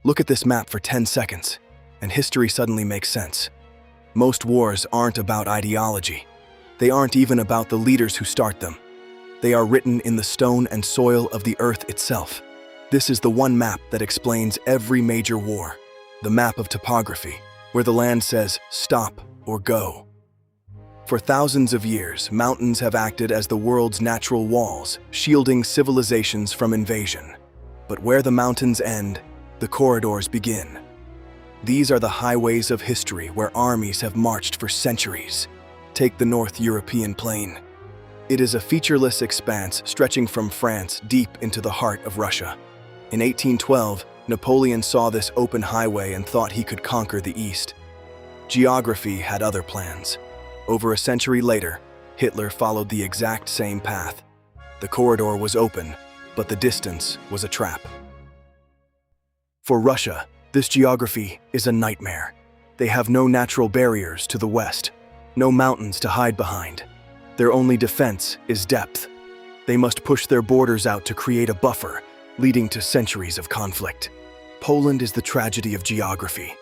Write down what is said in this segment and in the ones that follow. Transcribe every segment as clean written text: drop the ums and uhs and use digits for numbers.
Look at this map for 10 seconds, and history suddenly makes sense. Most wars aren't about ideology. They aren't even about the leaders who start them. They are written in the stone and soil of the earth itself. This is the one map that explains every major war, the map of topography, where the land says stop or go. For thousands of years, mountains have acted as the world's natural walls, shielding civilizations from invasion. But where the mountains end, the corridors begin. These are the highways of history where armies have marched for centuries. Take the North European plain. It is a featureless expanse stretching from France deep into the heart of Russia. In 1812, Napoleon saw this open highway and thought he could conquer the East. Geography had other plans. Over a century later, Hitler followed the exact same path. The corridor was open, but the distance was a trap. For Russia, this geography is a nightmare. They have no natural barriers to the west, no mountains to hide behind. Their only defense is depth. They must push their borders out to create a buffer, leading to centuries of conflict. Poland is the tragedy of geography.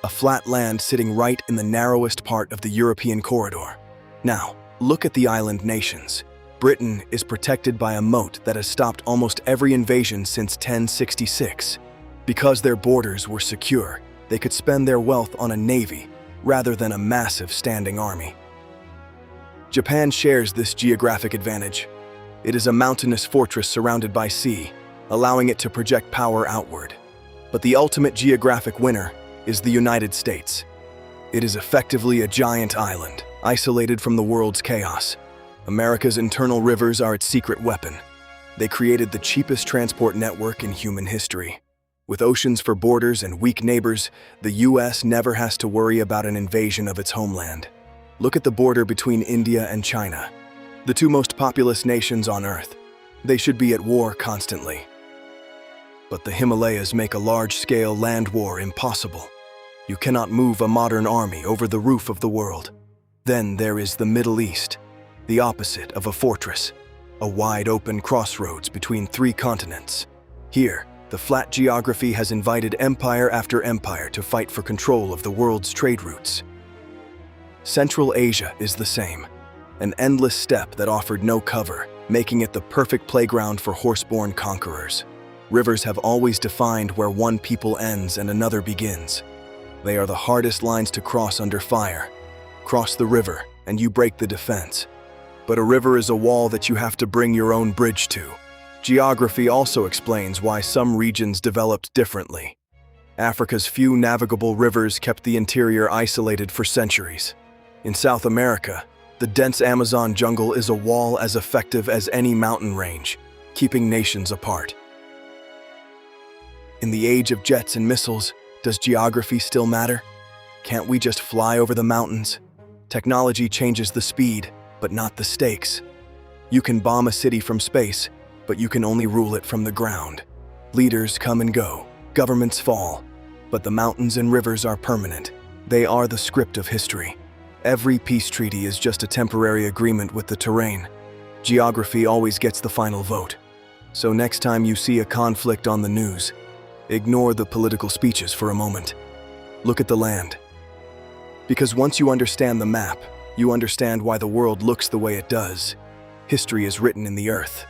A flat land sitting right in the narrowest part of the European corridor. Now, look at the island nations. Britain is protected by a moat that has stopped almost every invasion since 1066. Because their borders were secure, they could spend their wealth on a navy rather than a massive standing army. Japan shares this geographic advantage. It is a mountainous fortress surrounded by sea, allowing it to project power outward. But the ultimate geographic winner is the United States. It is effectively a giant island, isolated from the world's chaos. America's internal rivers are its secret weapon. They created the cheapest transport network in human history. With oceans for borders and weak neighbors, the US never has to worry about an invasion of its homeland. Look at the border between India and China, the two most populous nations on Earth. They should be at war constantly. But the Himalayas make a large-scale land war impossible. You cannot move a modern army over the roof of the world. Then there is the Middle East, the opposite of a fortress, a wide-open crossroads between three continents. Here, the flat geography has invited empire after empire to fight for control of the world's trade routes. Central Asia is the same, an endless steppe that offered no cover, making it the perfect playground for horse-borne conquerors. Rivers have always defined where one people ends and another begins. They are the hardest lines to cross under fire. Cross the river, and you break the defense. But a river is a wall that you have to bring your own bridge to. Geography also explains why some regions developed differently. Africa's few navigable rivers kept the interior isolated for centuries. In South America, the dense Amazon jungle is a wall as effective as any mountain range, keeping nations apart. In the age of jets and missiles, does geography still matter? Can't we just fly over the mountains? Technology changes the speed, but not the stakes. You can bomb a city from space, but you can only rule it from the ground. Leaders come and go, governments fall, but the mountains and rivers are permanent. They are the script of history. Every peace treaty is just a temporary agreement with the terrain. Geography always gets the final vote. So next time you see a conflict on the news, ignore the political speeches for a moment. Look at the land. Because once you understand the map, you understand why the world looks the way it does. History is written in the earth.